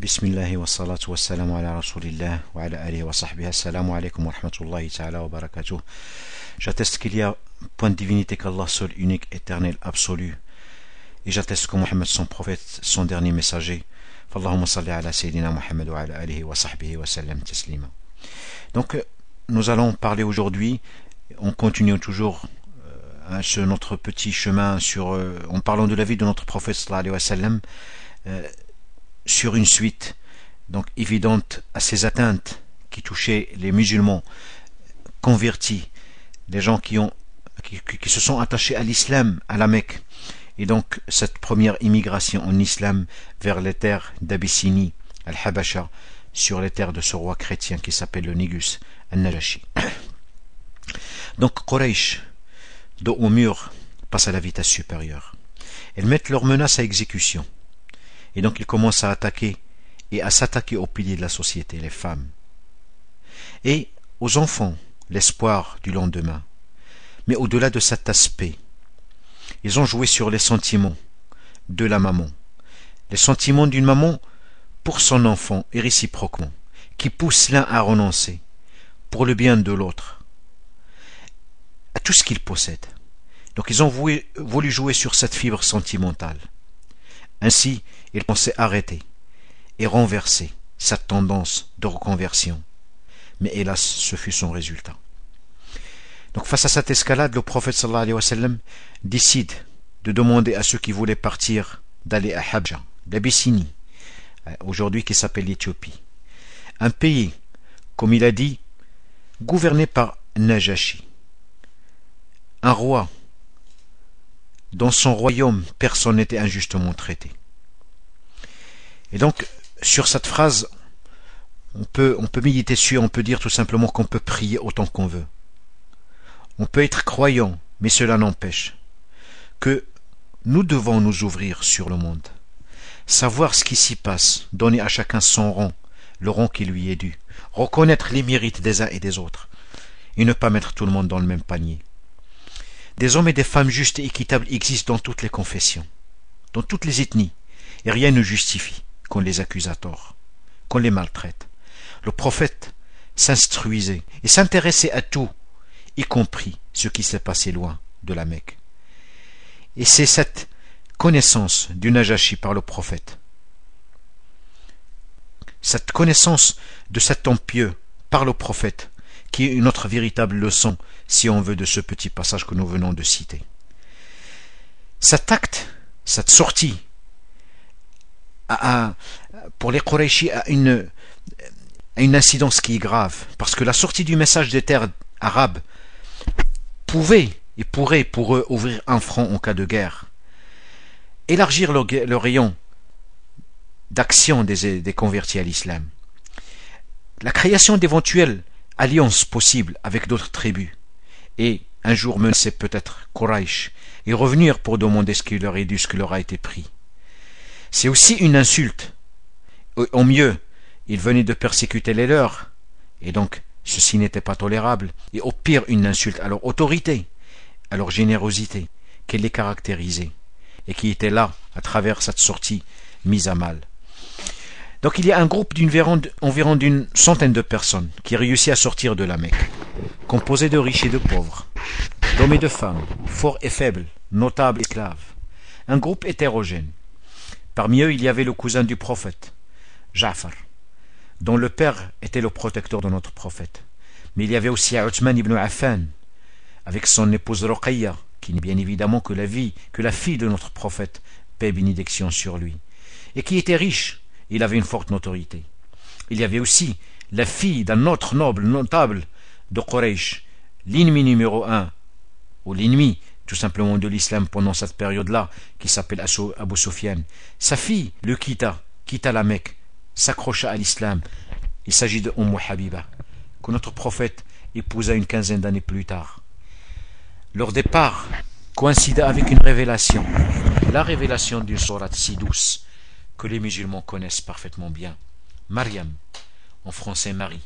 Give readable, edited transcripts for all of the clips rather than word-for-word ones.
Bismillah wa salatu wa salam ala rasulillah wa ala alihi wa sahbihi. Assalamu alaikum wa rahmatullahi ta'ala wa barakatuh. J'atteste qu'il y a point de divinité qu'Allah seul, unique, éternel, absolu. Et j'atteste que Mohammed, son prophète, son dernier messager. Fallahumma salli ala sayyidina Muhammad wa ala alihi wa sahbihi wa sallam taslima. Donc, nous allons parler aujourd'hui, on continue toujours sur notre petit chemin en parlant de la vie de notre prophète sallallahu alayhi wa sallam, sur une suite donc évidente à ces atteintes qui touchaient les musulmans convertis, les gens qui se sont attachés à l'islam, à la Mecque, et donc cette première immigration en islam vers les terres d'Abyssinie, Al-Habasha, sur les terres de ce roi chrétien qui s'appelle le Négus, Al-Najashi. Donc Quraysh, dos au mur, passe à la vitesse supérieure. Elles mettent leurs menaces à exécution. Et donc ils commencent à attaquer et à s'attaquer aux piliers de la société, les femmes. Et aux enfants, l'espoir du lendemain. Mais au-delà de cet aspect, ils ont joué sur les sentiments de la maman. Les sentiments d'une maman pour son enfant et réciproquement, qui poussent l'un à renoncer pour le bien de l'autre à tout ce qu'il possède. Donc ils ont voulu jouer sur cette fibre sentimentale. Ainsi, ils pensaient arrêter et renverser cette tendance de reconversion. Mais hélas, ce fut son résultat. Donc face à cette escalade, le prophète sallallahu alayhi wa sallam décide de demander à ceux qui voulaient partir d'aller à Habja, d'Abyssinie, aujourd'hui qui s'appelle l'Éthiopie. Un pays, comme il a dit, gouverné par Najashi. Un roi. Dans son royaume, personne n'était injustement traité. Et donc, sur cette phrase, on peut méditer dessus, on peut dire tout simplement qu'on peut prier autant qu'on veut. On peut être croyant, mais cela n'empêche que nous devons nous ouvrir sur le monde. Savoir ce qui s'y passe, donner à chacun son rang, le rang qui lui est dû. Reconnaître les mérites des uns et des autres. Et ne pas mettre tout le monde dans le même panier. Des hommes et des femmes justes et équitables existent dans toutes les confessions, dans toutes les ethnies, et rien ne justifie qu'on les accuse à tort, qu'on les maltraite. Le prophète s'instruisait et s'intéressait à tout, y compris ce qui s'est passé loin de la Mecque. Et c'est cette connaissance du Najashi par le prophète, cette connaissance de cet homme pieux par le prophète, qui est notre véritable leçon, si on veut, de ce petit passage que nous venons de citer. Cet acte, cette sortie, pour les Qurayshis, a une incidence qui est grave, parce que la sortie du message des terres arabes pouvait et pourrait pour eux ouvrir un front en cas de guerre, élargir le rayon d'action des convertis à l'islam, la création d'éventuelles alliances possibles avec d'autres tribus, et un jour menacer peut-être Quraysh et revenir pour demander ce qui leur est dû, ce qui leur a été pris. C'est aussi une insulte. Au mieux, ils venaient de persécuter les leurs, et donc ceci n'était pas tolérable, et au pire une insulte à leur autorité, à leur générosité, qui les caractérisait, et qui était là, à travers cette sortie mise à mal. Donc il y a un groupe environ d'une centaine de personnes qui réussit à sortir de la Mecque, composé de riches et de pauvres, d'hommes et de femmes, forts et faibles, notables et esclaves. Un groupe hétérogène. Parmi eux, il y avait le cousin du prophète, Ja'far, dont le père était le protecteur de notre prophète. Mais il y avait aussi Uthman ibn Affan, avec son épouse Ruqayya, qui n'est bien évidemment que la fille de notre prophète, paix et bénédiction sur lui, et qui était riche. Il avait une forte notoriété. Il y avait aussi la fille d'un autre notable de Quraysh, l'ennemi numéro 1, ou l'ennemi tout simplement de l'islam pendant cette période-là, qui s'appelle Abu Sufyan. Sa fille le quitta la Mecque, s'accrocha à l'islam. Il s'agit de Habiba, que notre prophète épousa une quinzaine d'années plus tard. Leur départ coïncida avec une révélation, la révélation d'une sourate si douce, que les musulmans connaissent parfaitement bien, Mariam, en français Marie,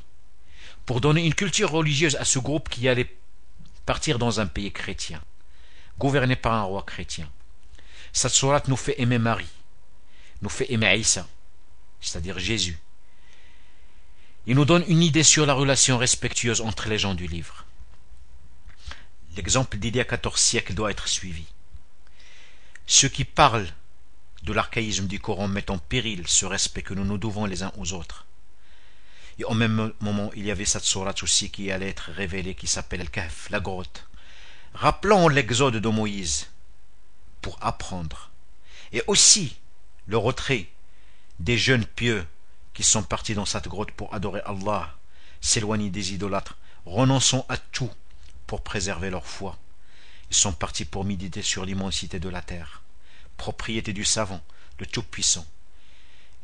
pour donner une culture religieuse à ce groupe qui allait partir dans un pays chrétien, gouverné par un roi chrétien. Cette sourate nous fait aimer Marie, nous fait aimer Isa, c'est-à-dire Jésus. Il nous donne une idée sur la relation respectueuse entre les gens du livre. L'exemple d'il y a 14 siècles doit être suivi. Ceux qui parlent de l'archaïsme du Coran mettent en péril ce respect que nous nous devons les uns aux autres. Et au même moment, il y avait cette sourate aussi qui allait être révélée, qui s'appelle Al-Kahf, la grotte. Rappelons l'exode de Moïse pour apprendre. Et aussi le retrait des jeunes pieux qui sont partis dans cette grotte pour adorer Allah, s'éloigner des idolâtres, renonçant à tout pour préserver leur foi. Ils sont partis pour méditer sur l'immensité de la terre, propriété du savant, le Tout-Puissant,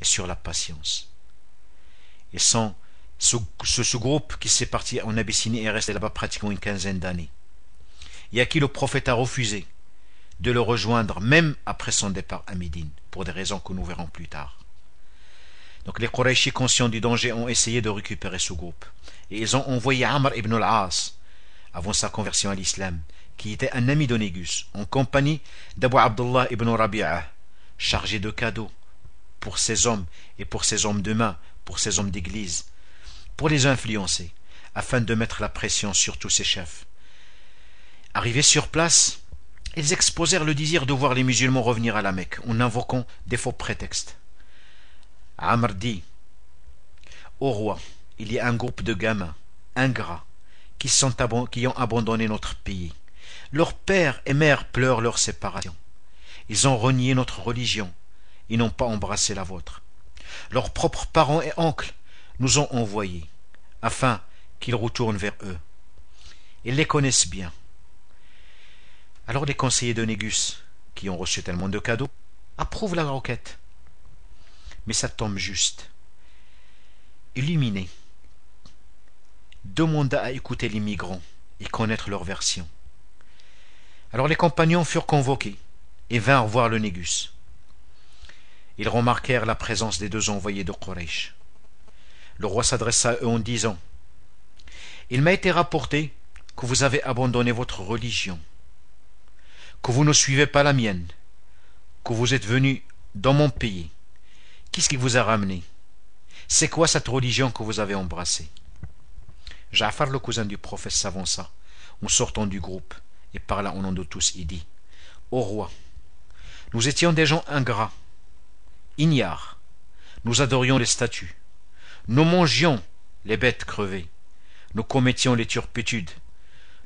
et sur la patience. Et sans ce groupe qui s'est parti en Abyssinie est resté là-bas pratiquement une quinzaine d'années. Et à qui le prophète a refusé de le rejoindre même après son départ à Médine, pour des raisons que nous verrons plus tard. Donc les Qurayshis, conscients du danger, ont essayé de récupérer ce groupe. Et ils ont envoyé Amr ibn al-As, avant sa conversion à l'islam, qui était un ami de Négus, en compagnie d'Abu Abdullah ibn Rabi'a, chargé de cadeaux pour ses hommes et pour ses hommes de main, pour ses hommes d'église, pour les influencer, afin de mettre la pression sur tous ses chefs. Arrivés sur place, ils exposèrent le désir de voir les musulmans revenir à la Mecque, en invoquant des faux prétextes. Amr dit: Ô roi, il y a un groupe de gamins, ingrats, qui ont abandonné notre pays. Leurs pères et mères pleurent leur séparation. Ils ont renié notre religion. Ils n'ont pas embrassé la vôtre. Leurs propres parents et oncles nous ont envoyés, afin qu'ils retournent vers eux. Ils les connaissent bien. Alors les conseillers de Négus, qui ont reçu tellement de cadeaux, approuvent la requête. Mais ça tombe juste. Illuminé, demanda à écouter les migrants et connaître leur version. Alors les compagnons furent convoqués et vinrent voir le Négus. Ils remarquèrent la présence des deux envoyés de Quraysh. Le roi s'adressa à eux en disant: Il m'a été rapporté que vous avez abandonné votre religion, que vous ne suivez pas la mienne, que vous êtes venus dans mon pays. Qu'est-ce qui vous a ramené? C'est quoi cette religion que vous avez embrassée? Ja'far, le cousin du prophète, s'avança en sortant du groupe et parla au nom de tous et dit: Ô roi, nous étions des gens ingrats, ignares, nous adorions les statues, nous mangions les bêtes crevées, nous commettions les turpitudes,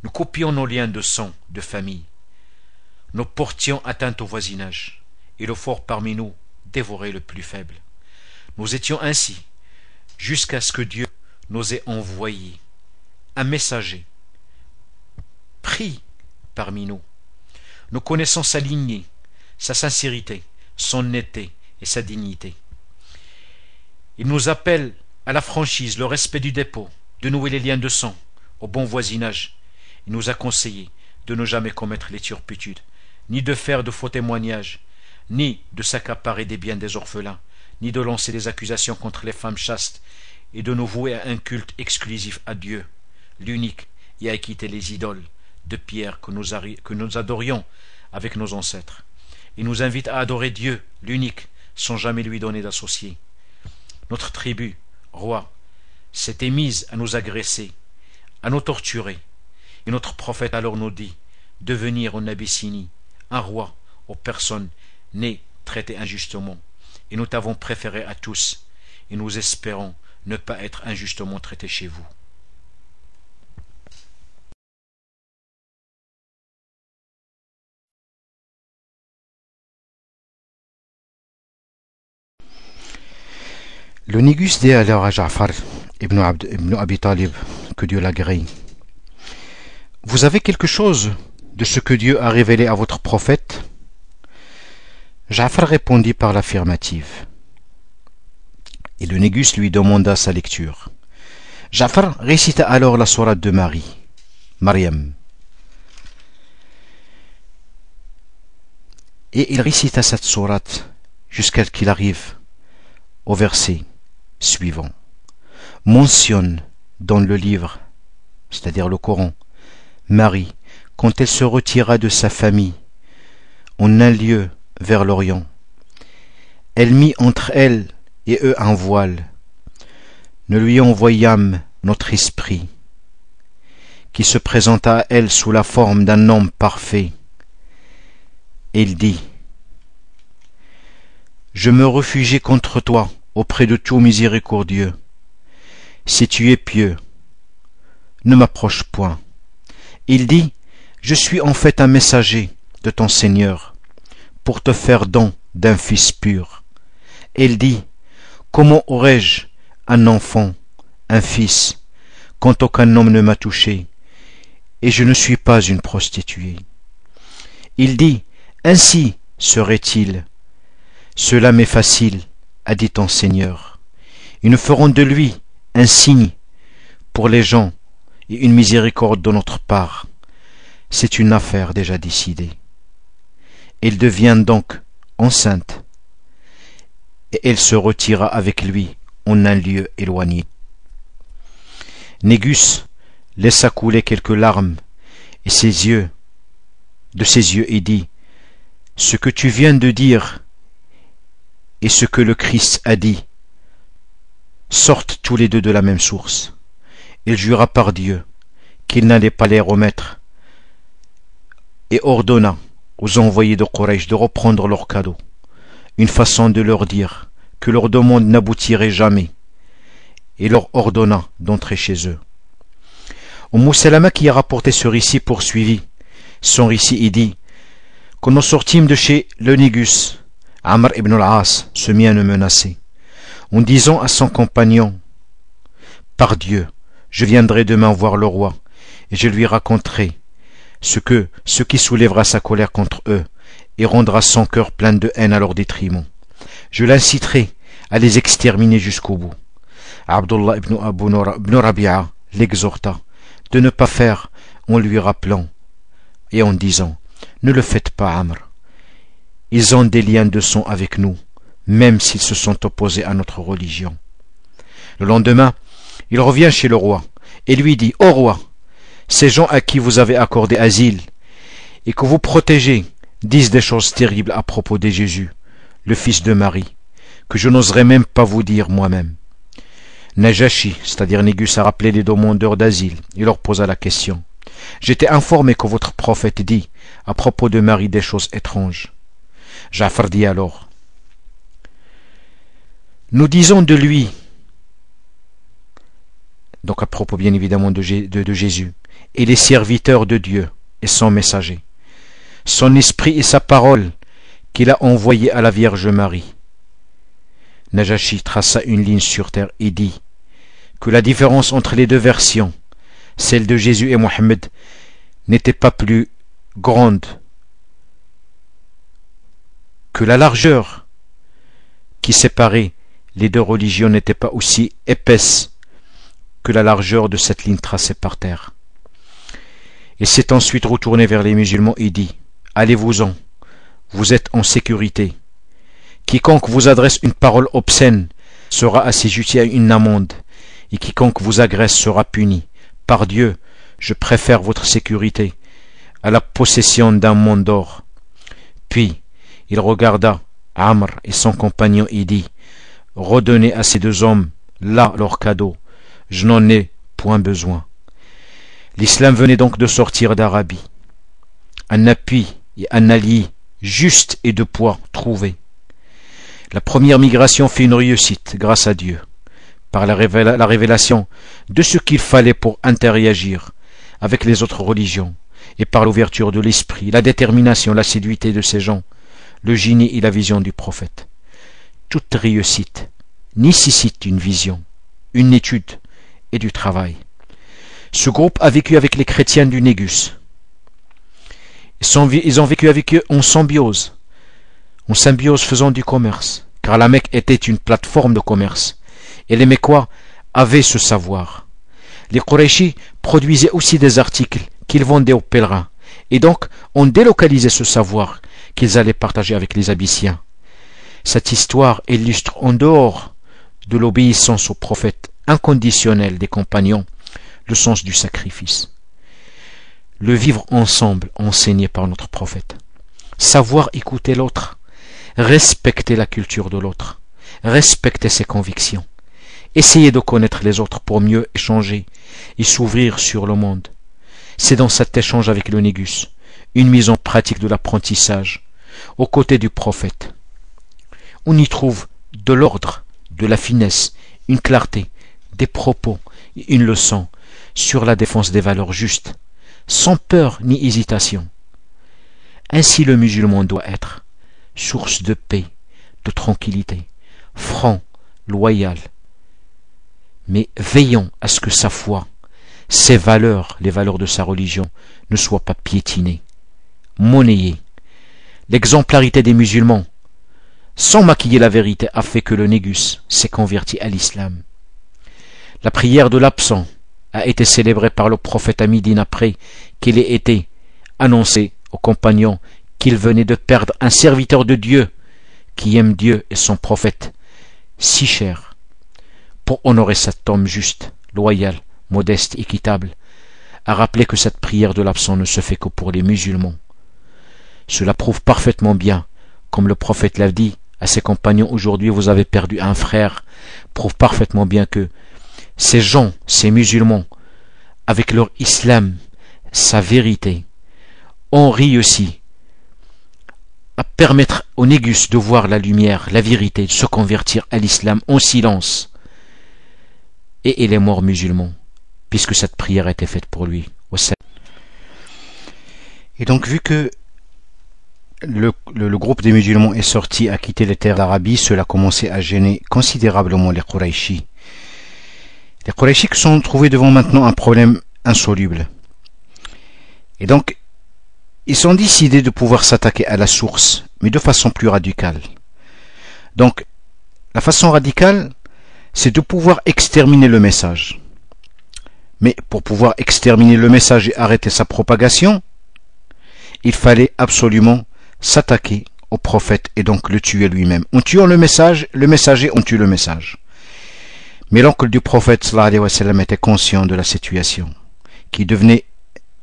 nous coupions nos liens de sang, de famille, nous portions atteinte au voisinage, et le fort parmi nous dévorait le plus faible. Nous étions ainsi, jusqu'à ce que Dieu nous ait envoyé un messager, pris parmi nous. Nous connaissons sa lignée, sa sincérité, son honnêteté et sa dignité. Il nous appelle à la franchise, le respect du dépôt, de nouer les liens de sang, au bon voisinage. Il nous a conseillé de ne jamais commettre les turpitudes, ni de faire de faux témoignages, ni de s'accaparer des biens des orphelins, ni de lancer des accusations contre les femmes chastes, et de nous vouer à un culte exclusif à Dieu, l'unique, et à quitter les idoles de pierre que nous adorions avec nos ancêtres. Il nous invite à adorer Dieu, l'unique, sans jamais lui donner d'associé. Notre tribu, roi, s'était mise à nous agresser, à nous torturer, et notre prophète alors nous dit de venir en Abyssinie, un roi aux personnes nées traitées injustement, et nous t'avons préféré à tous, et nous espérons ne pas être injustement traités chez vous. Le Négus dit alors à Ja'far ibn Abi Talib, que Dieu l'agrée: Vous avez quelque chose de ce que Dieu a révélé à votre prophète? Ja'far répondit par l'affirmative. Et le Négus lui demanda sa lecture. Ja'far récita alors la sourate de Maryam. Et il récita cette sourate jusqu'à ce qu'il arrive au verset suivant. Mentionne dans le livre, c'est-à-dire le Coran, Marie, quand elle se retira de sa famille en un lieu vers l'Orient. Elle mit entre elle et eux un voile. Nous lui envoyâmes notre esprit, qui se présenta à elle sous la forme d'un homme parfait. Et il dit: Je me réfugie contre toi auprès de tout miséricordieux. Si tu es pieux, ne m'approche point. Il dit: Je suis en fait un messager de ton Seigneur, pour te faire don d'un fils pur. Et il dit: Comment aurais-je un enfant, un fils, quand aucun homme ne m'a touché, et je ne suis pas une prostituée? Il dit: Ainsi serait-il. Cela m'est facile, a dit ton Seigneur. Ils nous ferons de lui un signe pour les gens et une miséricorde de notre part. C'est une affaire déjà décidée. Elle devient donc enceinte, et elle se retira avec lui en un lieu éloigné. Négus laissa couler quelques larmes de ses yeux et dit: Ce que tu viens de dire et ce que le Christ a dit sortent tous les deux de la même source. Il jura par Dieu qu'il n'allait pas les remettre et ordonna aux envoyés de Quraysh de reprendre leurs cadeaux, une façon de leur dire que leur demande n'aboutirait jamais, et leur ordonna d'entrer chez eux. Salama, qui a rapporté ce récit, poursuivit son récit et dit: Quand nous sortîmes de chez le Négus, Amr ibn al-As se mit à nous menacer, en disant à son compagnon: Par Dieu, je viendrai demain voir le roi, et je lui raconterai ce qui soulèvera sa colère contre eux, et rendra son cœur plein de haine à leur détriment. Je l'inciterai à les exterminer jusqu'au bout. Abdullah ibn Rabi'a l'exhorta de ne pas faire, en lui rappelant et en disant: Ne le faites pas, Amr. Ils ont des liens de sang avec nous, même s'ils se sont opposés à notre religion. Le lendemain, il revient chez le roi et lui dit: Ô roi, ces gens à qui vous avez accordé asile et que vous protégez disent des choses terribles à propos de Jésus, le fils de Marie, que je n'oserais même pas vous dire moi-même. Najashi, c'est-à-dire Négus, a rappelé les demandeurs d'asile. Il leur posa la question: J'étais informé que votre prophète dit à propos de Marie des choses étranges. Ja'far dit alors: Nous disons de lui, donc à propos bien évidemment de Jésus, il est serviteur de Dieu et son messager, son esprit et sa parole qu'il a envoyé à la Vierge Marie. Najashi traça une ligne sur terre et dit que la différence entre les deux versions, celle de Jésus et Mohammed, n'était pas plus grande, que la largeur qui séparait les deux religions n'était pas aussi épaisse que la largeur de cette ligne tracée par terre. Il s'est ensuite retourné vers les musulmans et dit: Allez-vous-en, vous êtes en sécurité. Quiconque vous adresse une parole obscène sera assujetti à une amende, et quiconque vous agresse sera puni. Par Dieu, je préfère votre sécurité à la possession d'un monde d'or. Puis il regarda Amr et son compagnon et dit: Redonnez à ces deux hommes là leur cadeau, je n'en ai point besoin. L'islam venait donc de sortir d'Arabie. Un appui et un allié juste et de poids trouvé. La première migration fut une réussite, grâce à Dieu, par la révélation de ce qu'il fallait pour interagir avec les autres religions, et par l'ouverture de l'esprit, la détermination, l'assiduité de ces gens, le génie et la vision du prophète. Toute réussite nécessite une vision, une étude et du travail. Ce groupe a vécu avec les chrétiens du Négus. Ils ont vécu avec eux en symbiose faisant du commerce, car la Mecque était une plateforme de commerce, et les Mécois avaient ce savoir. Les Qurayshis produisaient aussi des articles qu'ils vendaient aux pèlerins, et donc ont délocalisé ce savoir qu'ils allaient partager avec les Abyssiens. Cette histoire illustre, en dehors de l'obéissance au prophète inconditionnel des compagnons, le sens du sacrifice. Le vivre ensemble enseigné par notre prophète. Savoir écouter l'autre, respecter la culture de l'autre, respectez ses convictions. Essayez de connaître les autres pour mieux échanger et s'ouvrir sur le monde. C'est dans cet échange avec le Négus, une mise en pratique de l'apprentissage, aux côtés du prophète. On y trouve de l'ordre, de la finesse, une clarté, des propos et une leçon sur la défense des valeurs justes, sans peur ni hésitation. Ainsi le musulman doit être source de paix, de tranquillité, franc, loyal, mais veillant à ce que sa foi, ses valeurs, les valeurs de sa religion, ne soient pas piétinées, monnayées. L'exemplarité des musulmans, sans maquiller la vérité, a fait que le Négus s'est converti à l'islam. La prière de l'absent a été célébrée par le prophète à Médine après qu'il ait été annoncé aux compagnons qu'il venait de perdre un serviteur de Dieu qui aime Dieu et son prophète si cher. Pour honorer cet homme juste, loyal, modeste, équitable, a rappelé que cette prière de l'absent ne se fait que pour les musulmans. Cela prouve parfaitement bien, comme le prophète l'a dit à ses compagnons, aujourd'hui vous avez perdu un frère, prouve parfaitement bien que ces gens, ces musulmans, avec leur islam, sa vérité, ont réussi à permettre au Négus de voir la lumière, la vérité, de se convertir à l'islam en silence. Et il est mort musulman, puisque cette prière a été faite pour lui. Et donc, vu que le groupe des musulmans est sorti, a quitté les terres d'Arabie, cela a commencé à gêner considérablement les Qurayshis. Les Qurayshis se sont trouvés devant maintenant un problème insoluble. Et donc, ils ont décidé de pouvoir s'attaquer à la source, mais de façon plus radicale. Donc, la façon radicale, c'est de pouvoir exterminer le message. Mais pour pouvoir exterminer le message et arrêter sa propagation, il fallait absolument s'attaquer au prophète et donc le tuer lui-même. En tuant le messager, on tue le message. Mais l'oncle du prophète sallallahu alayhi wa sallam était conscient de la situation, qui devenait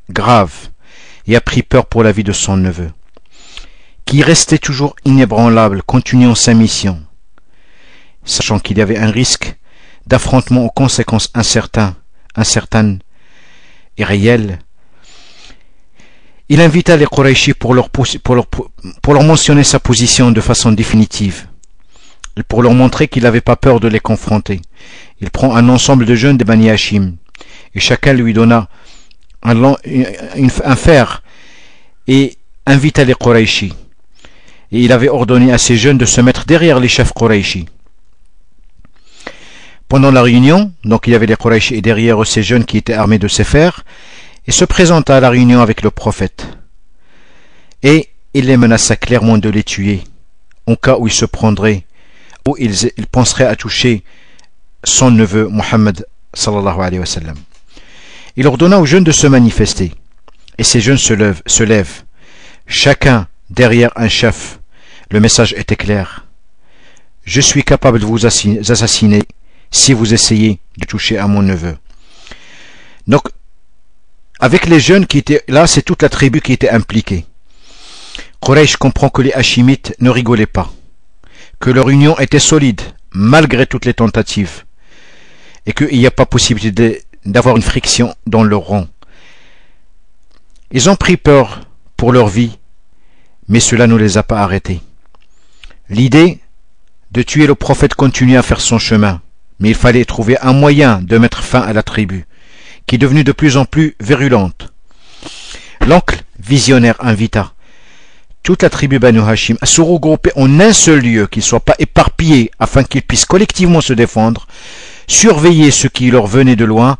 grave, et a pris peur pour la vie de son neveu, qui restait toujours inébranlable, continuant sa mission, sachant qu'il y avait un risque d'affrontement aux conséquences incertaines et réelles. Il invita les Qurayshis pour leur mentionner sa position de façon définitive, et pour leur montrer qu'il n'avait pas peur de les confronter. Il prend un ensemble de jeunes de Bani Hashim, et chacun lui donna un fer, et invita les Qurayshis. Et il avait ordonné à ces jeunes de se mettre derrière les chefs Qurayshis. Pendant la réunion, donc il y avait les Qurayshis et derrière eux ces jeunes qui étaient armés de ces fers, et se présenta à la réunion avec le prophète. Et il les menaça clairement de les tuer, au cas où ils se prendraient, où ils penseraient à toucher son neveu Mohammed sallallahu alayhi wa sallam. Il ordonna aux jeunes de se manifester, et ces jeunes se lèvent, chacun derrière un chef. Le message était clair. Je suis capable de vous assassiner si vous essayez de toucher à mon neveu. Donc, avec les jeunes qui étaient là, c'est toute la tribu qui était impliquée. Quraysh comprend que les Hashimites ne rigolaient pas, que leur union était solide, malgré toutes les tentatives, et qu'il n'y a pas possibilité d'avoir une friction dans leur rang. Ils ont pris peur pour leur vie, mais cela ne les a pas arrêtés. L'idée de tuer le prophète continue à faire son chemin, mais il fallait trouver un moyen de mettre fin à la tribu, qui est devenue de plus en plus virulente. L'oncle visionnaire invita toute la tribu Banu Hashim à se regrouper en un seul lieu, qu'ils ne soient pas éparpillés, afin qu'ils puissent collectivement se défendre, surveiller ce qui leur venait de loin,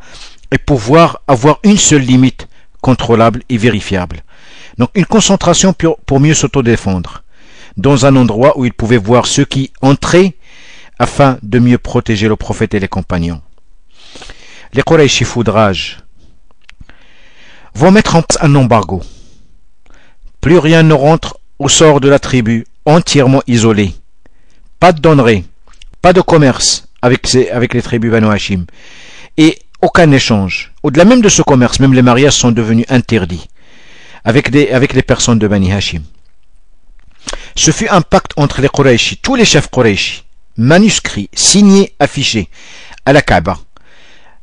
et pouvoir avoir une seule limite contrôlable et vérifiable. Donc une concentration pour mieux s'autodéfendre, dans un endroit où ils pouvaient voir ceux qui entraient, afin de mieux protéger le prophète et les compagnons. Les Quraysh foudrage vont mettre en place un embargo. Plus rien ne rentre au sort de la tribu, entièrement isolée. Pas de donnerie, pas de commerce avec les tribus Banu Hashim, et aucun échange. Au-delà même de ce commerce, même les mariages sont devenus interdits avec les personnes de Bani Hashim. Ce fut un pacte entre les Quraysh, tous les chefs Quraysh, manuscrit, signé, affiché à la Kaaba,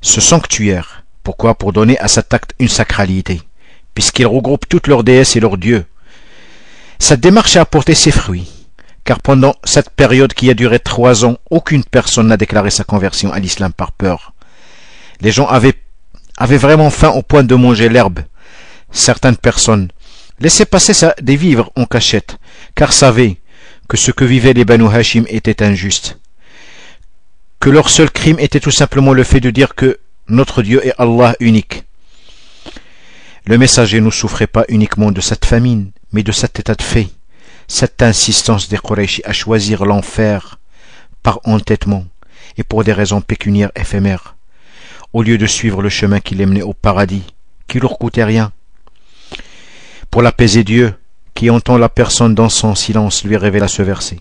ce sanctuaire. Pourquoi? Pour donner à cet acte une sacralité, puisqu'il regroupe toutes leurs déesses et leurs dieux. Cette démarche a apporté ses fruits, car pendant cette période qui a duré 3 ans, aucune personne n'a déclaré sa conversion à l'islam par peur. Les gens avaient vraiment faim au point de manger l'herbe. Certaines personnes laissaient passer des vivres en cachette, car savaient que ce que vivaient les Banu Hashim était injuste, que leur seul crime était tout simplement le fait de dire que notre Dieu est Allah unique. Le messager ne souffrait pas uniquement de cette famine, mais de cet état de fait, cette insistance des Quraysh à choisir l'enfer par entêtement et pour des raisons pécuniaires éphémères, au lieu de suivre le chemin qui les menait au paradis, qui leur coûtait rien. Pour l'apaiser, Dieu, qui entend la personne dans son silence, lui révéla ce verset,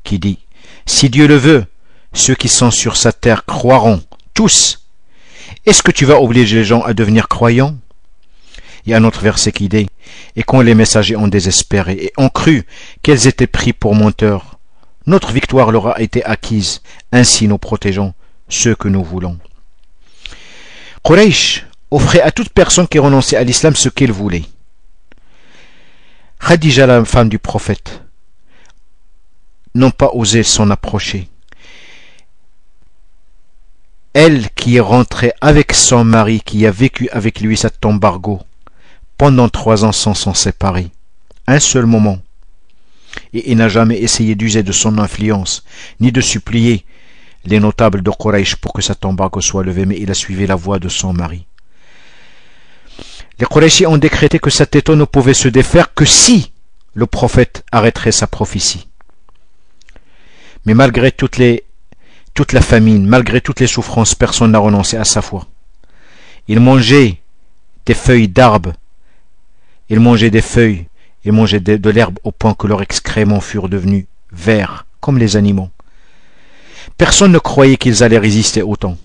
qui dit « Si Dieu le veut, ceux qui sont sur sa terre croiront, tous. Est-ce que tu vas obliger les gens à devenir croyants ?» Il y a un autre verset qui dit « Et quand les messagers ont désespéré et ont cru qu'elles étaient pris pour menteurs, notre victoire leur a été acquise, ainsi nous protégeons ceux que nous voulons. » Quraysh offrait à toute personne qui renonçait à l'islam ce qu'elle voulait. Khadija, la femme du prophète, n'ont pas osé s'en approcher. Elle qui est rentrée avec son mari, qui a vécu avec lui cet embargo, pendant 3 ans sans s'en séparer, un seul moment, et il n'a jamais essayé d'user de son influence, ni de supplier les notables de Quraysh pour que cet embargo soit levé, mais il a suivi la voie de son mari. Les Qurayshis ont décrété que cet étau ne pouvait se défaire que si le prophète arrêterait sa prophétie. Mais malgré toute la famine, malgré toutes les souffrances, personne n'a renoncé à sa foi. Ils mangeaient des feuilles d'arbres, ils mangeaient des feuilles, ils mangeaient de l'herbe au point que leurs excréments furent devenus verts, comme les animaux. Personne ne croyait qu'ils allaient résister autant.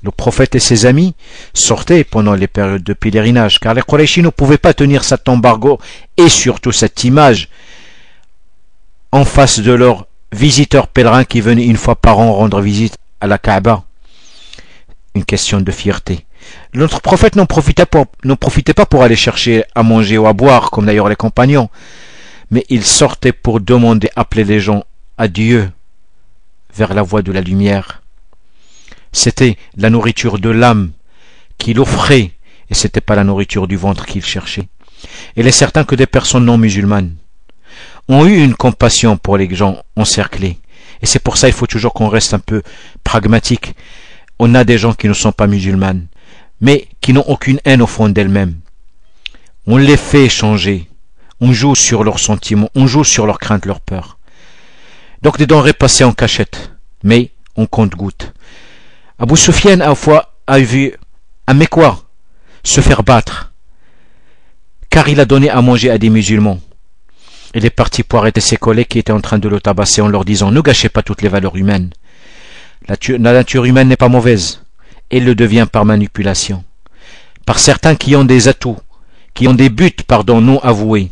Le prophète et ses amis sortaient pendant les périodes de pèlerinage, car les Qurayshis ne pouvaient pas tenir cet embargo et surtout cette image en face de leurs visiteurs pèlerins qui venaient une fois par an rendre visite à la Kaaba. Une question de fierté. Notre prophète n'en profitait pas pour aller chercher à manger ou à boire, comme d'ailleurs les compagnons, mais il sortait pour demander, appeler les gens à Dieu, vers la voie de la lumière. C'était la nourriture de l'âme qu'il offrait, et ce n'était pas la nourriture du ventre qu'il cherchait. Il est certain que des personnes non musulmanes ont eu une compassion pour les gens encerclés. Et c'est pour ça qu'il faut toujours qu'on reste un peu pragmatique. On a des gens qui ne sont pas musulmanes, mais qui n'ont aucune haine au fond d'elles-mêmes. On les fait changer. On joue sur leurs sentiments, on joue sur leurs craintes, leurs peurs. Donc des denrées passées en cachette, mais on compte-gouttes. Abu Sufyan a vu un Mécois se faire battre, car il a donné à manger à des musulmans. Il est parti pour arrêter ses collègues qui étaient en train de le tabasser en leur disant « Ne gâchez pas toutes les valeurs humaines. La nature humaine n'est pas mauvaise. Elle le devient par manipulation. Par certains qui ont des atouts, qui ont des buts, non avoués.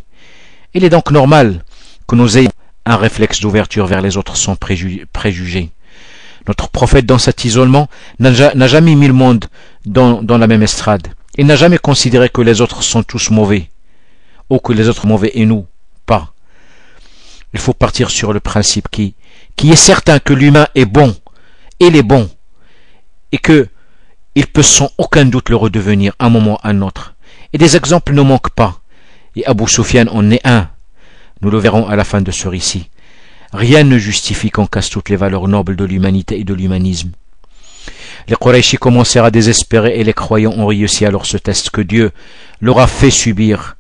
Il est donc normal que nous ayons un réflexe d'ouverture vers les autres sans préjugés. Notre prophète, dans cet isolement, n'a jamais mis le monde dans la même estrade. Il n'a jamais considéré que les autres sont tous mauvais, ou que les autres mauvais et nous, pas. Il faut partir sur le principe qui est certain que l'humain est bon, il est bon, et que il peut sans aucun doute le redevenir un moment ou un autre. Et des exemples ne manquent pas. Et Abu Sufyan en est un. Nous le verrons à la fin de ce récit. Rien ne justifie qu'on casse toutes les valeurs nobles de l'humanité et de l'humanisme. Les Qurayshis commencèrent à désespérer et les croyants ont réussi alors ce test que Dieu leur a fait subir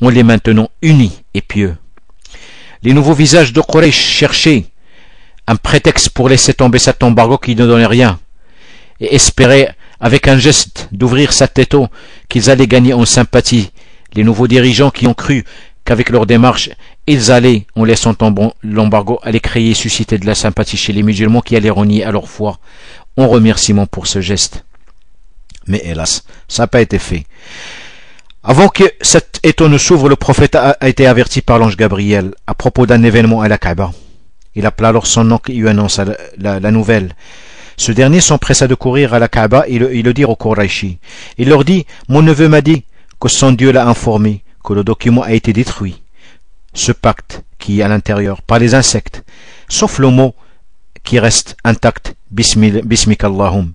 en les maintenant unis et pieux. Les nouveaux visages de Quraysh cherchaient un prétexte pour laisser tomber cet embargo qui ne donnait rien et espéraient avec un geste d'ouvrir cet étau qu'ils allaient gagner en sympathie. Les nouveaux dirigeants qui ont cru qu'avec leur démarche, ils allaient, en laissant tomber l'embargo, allaient créer et susciter de la sympathie chez les musulmans qui allaient renier à leur foi, en remerciement pour ce geste. Mais hélas, ça n'a pas été fait. Avant que cet étau ne s'ouvre, le prophète a été averti par l'ange Gabriel à propos d'un événement à la Kaaba. Il appela alors son oncle et lui annonça la nouvelle. Ce dernier s'empressa de courir à la Kaaba et le dire aux Qurayshi. Il leur dit, mon neveu m'a dit que son Dieu l'a informé que le document a été détruit, ce pacte qui est à l'intérieur, par les insectes, sauf le mot qui reste intact, Bismik Allahum.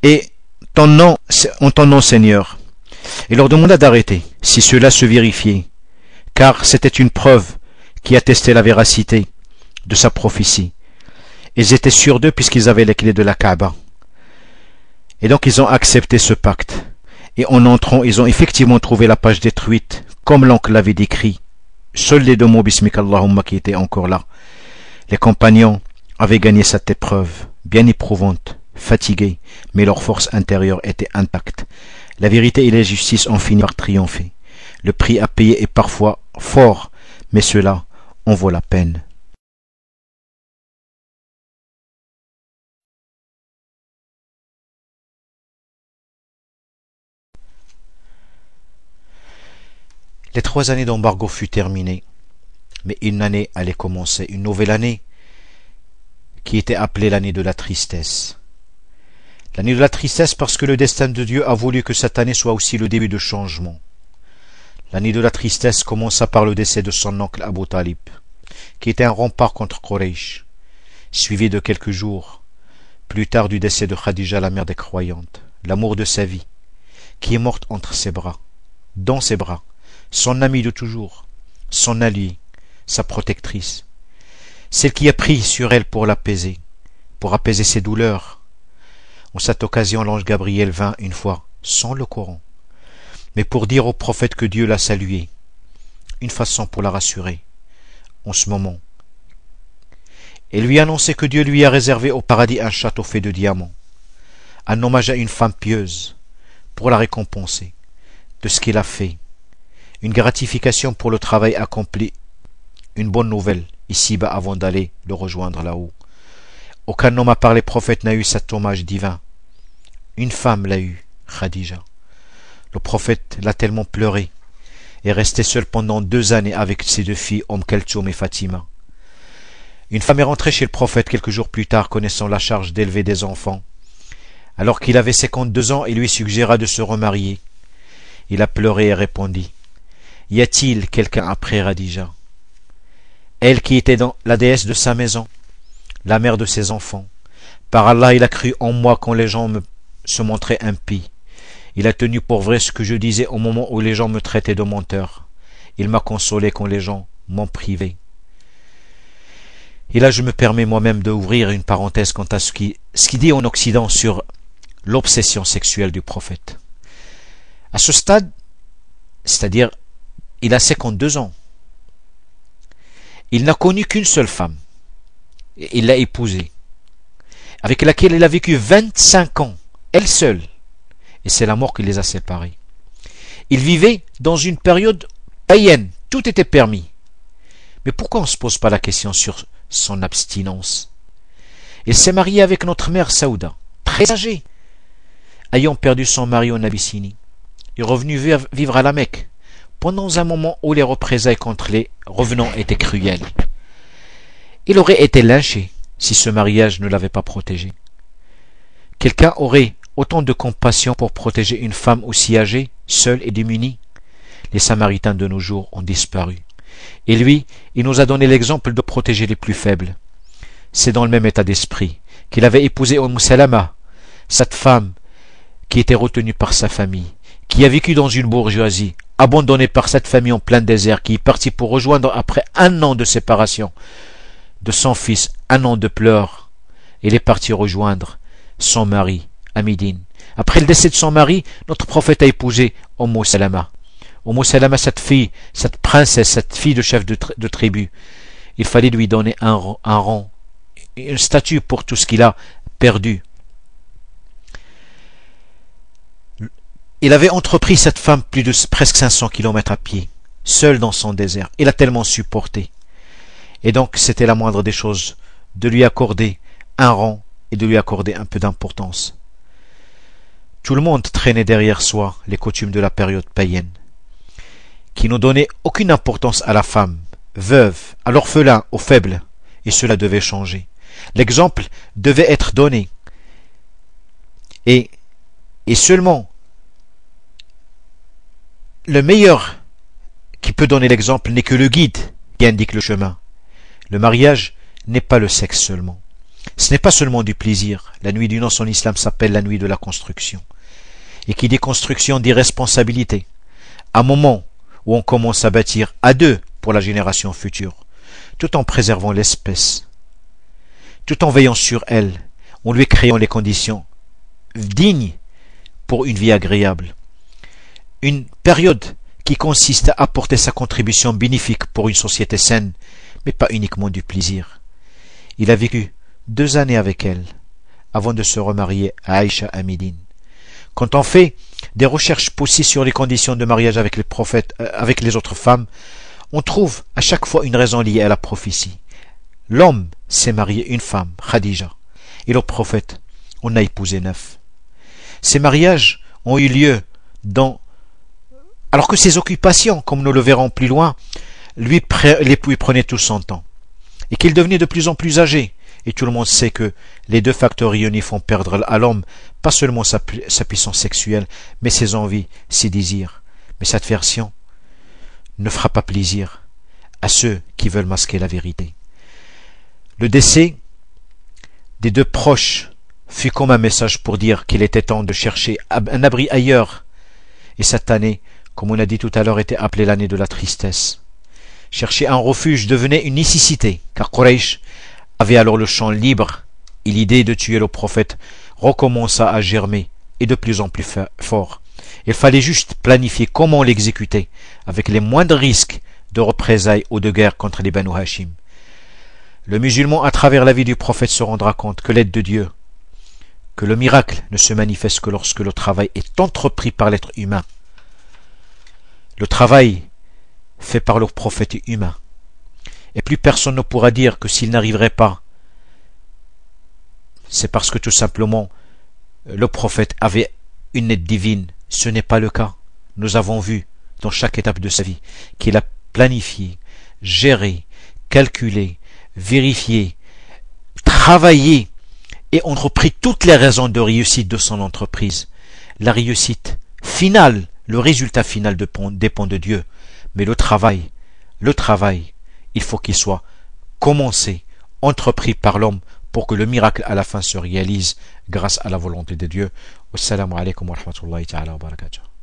Et en ton nom Seigneur. Il leur demanda d'arrêter, si cela se vérifiait, car c'était une preuve qui attestait la véracité de sa prophétie. Ils étaient sûrs d'eux puisqu'ils avaient les clés de la Kaaba. Et donc ils ont accepté ce pacte. Et en entrant, ils ont effectivement trouvé la page détruite, comme l'oncle l'avait décrit. Seuls les deux mots Bismik Allahumma qui étaient encore là. Les compagnons avaient gagné cette épreuve, bien éprouvante, fatigués, mais leur force intérieure était intacte. La vérité et la justice ont fini par triompher. Le prix à payer est parfois fort, mais cela en vaut la peine. Les 3 années d'embargo furent terminées, mais une année allait commencer, une nouvelle année, qui était appelée l'année de la tristesse. L'année de la tristesse parce que le destin de Dieu a voulu que cette année soit aussi le début de changement. L'année de la tristesse commença par le décès de son oncle Abu Talib, qui était un rempart contre Quraysh, suivi de quelques jours plus tard du décès de Khadija, la mère des croyantes, l'amour de sa vie, qui est morte entre ses bras, dans ses bras, son amie de toujours, son alliée, sa protectrice, celle qui a pris sur elle pour l'apaiser, pour apaiser ses douleurs. En cette occasion, l'ange Gabriel vint une fois, sans le Coran, mais pour dire au prophète que Dieu l'a salué, une façon pour la rassurer, en ce moment, et lui annoncer que Dieu lui a réservé au paradis un château fait de diamants, un hommage à une femme pieuse, pour la récompenser de ce qu'il a fait, une gratification pour le travail accompli, une bonne nouvelle ici-bas avant d'aller le rejoindre là-haut. Aucun homme à part les prophètes n'a eu cet hommage divin. Une femme l'a eu, Khadija. Le prophète l'a tellement pleuré et resté seul pendant 2 années avec ses 2 filles, Kalthoum et Fatima. Une femme est rentrée chez le prophète quelques jours plus tard, connaissant la charge d'élever des enfants. Alors qu'il avait 52 ans, il lui suggéra de se remarier. Il a pleuré et répondit, « Y a-t-il quelqu'un après Khadija ? Elle qui était la déesse de sa maison, la mère de ses enfants. Par Allah, il a cru en moi quand les gens se montraient impies. Il a tenu pour vrai ce que je disais au moment où les gens me traitaient de menteur. Il m'a consolé quand les gens m'ont privé. » Et là, je me permets moi-même d'ouvrir une parenthèse quant à ce qui dit en Occident sur l'obsession sexuelle du prophète. À ce stade, c'est-à-dire, il a 52 ans. Il n'a connu qu'une seule femme. Il l'a épousée, avec laquelle il a vécu 25 ans, elle seule. Et c'est la mort qui les a séparés. Il vivait dans une période païenne, tout était permis. Mais pourquoi on ne se pose pas la question sur son abstinence? Il s'est marié avec notre mère Saouda, très âgée, ayant perdu son mari en Abyssinie, et revenu vivre à la Mecque, pendant un moment où les représailles contre les revenants étaient cruelles. Il aurait été lynché si ce mariage ne l'avait pas protégé. Quelqu'un aurait autant de compassion pour protéger une femme aussi âgée, seule et démunie? Les Samaritains de nos jours ont disparu. Et lui, il nous a donné l'exemple de protéger les plus faibles. C'est dans le même état d'esprit qu'il avait épousé Salama, cette femme qui était retenue par sa famille, qui a vécu dans une bourgeoisie, abandonnée par cette famille en plein désert, qui est partie pour rejoindre après 1 an de séparation de son fils, 1 an de pleurs. Il est parti rejoindre son mari à Médine. Après le décès de son mari, notre prophète a épousé Salama. Salama, cette fille, cette princesse, cette fille de chef de tribu, il fallait lui donner un rang, une statue pour tout ce qu'il a perdu. Il avait entrepris cette femme plus de presque 500 kilomètres à pied, seul dans son désert. Il a tellement supporté. Et donc c'était la moindre des choses de lui accorder un rang et de lui accorder un peu d'importance. Tout le monde traînait derrière soi les coutumes de la période païenne, qui ne donnaient aucune importance à la femme, veuve, à l'orphelin, aux faibles, et cela devait changer. L'exemple devait être donné. Et seulement le meilleur qui peut donner l'exemple n'est que le guide qui indique le chemin. Le mariage n'est pas le sexe seulement. Ce n'est pas seulement du plaisir. La nuit du noces en islam s'appelle la nuit de la construction. Et qui dit construction dit responsabilité. Un moment où on commence à bâtir à deux pour la génération future, tout en préservant l'espèce, tout en veillant sur elle, en lui créant les conditions dignes pour une vie agréable. Une période qui consiste à apporter sa contribution bénéfique pour une société saine, mais pas uniquement du plaisir. Il a vécu 2 années avec elle, avant de se remarier à Aïcha à Médine. Quand on fait des recherches poussées sur les conditions de mariage avec les prophètes, avec les autres femmes, on trouve à chaque fois une raison liée à la prophétie. L'homme s'est marié une femme, Khadija, et le prophète en a épousé 9. Ces mariages ont eu lieu alors que ses occupations, comme nous le verrons plus loin, l'époux prenait tout son temps, et qu'il devenait de plus en plus âgé. Et tout le monde sait que les 2 facteurs réunis font perdre à l'homme pas seulement sa puissance sexuelle, mais ses envies, ses désirs. Mais cette version ne fera pas plaisir à ceux qui veulent masquer la vérité. Le décès des 2 proches fut comme un message pour dire qu'il était temps de chercher un abri ailleurs. Et cette année, comme on a dit tout à l'heure, était appelée l'année de la tristesse. Chercher un refuge devenait une nécessité, car Quraysh avait alors le champ libre, et l'idée de tuer le prophète recommença à germer, et de plus en plus fort. Il fallait juste planifier comment l'exécuter, avec les moindres risques de représailles ou de guerre contre les Banu Hashim. Le musulman, à travers la vie du prophète, se rendra compte que l'aide de Dieu, que le miracle ne se manifeste que lorsque le travail est entrepris par l'être humain. Le travail fait par le prophète est humain. Et plus personne ne pourra dire que s'il n'arriverait pas, c'est parce que tout simplement le prophète avait une aide divine. Ce n'est pas le cas. Nous avons vu dans chaque étape de sa vie qu'il a planifié, géré, calculé, vérifié, travaillé et entrepris toutes les raisons de réussite de son entreprise. La réussite finale, le résultat final dépend de Dieu. Mais le travail, il faut qu'il soit commencé, entrepris par l'homme pour que le miracle à la fin se réalise grâce à la volonté de Dieu. Wassalamu alaikum wa rahmatullahi ta'ala wa barakatuh.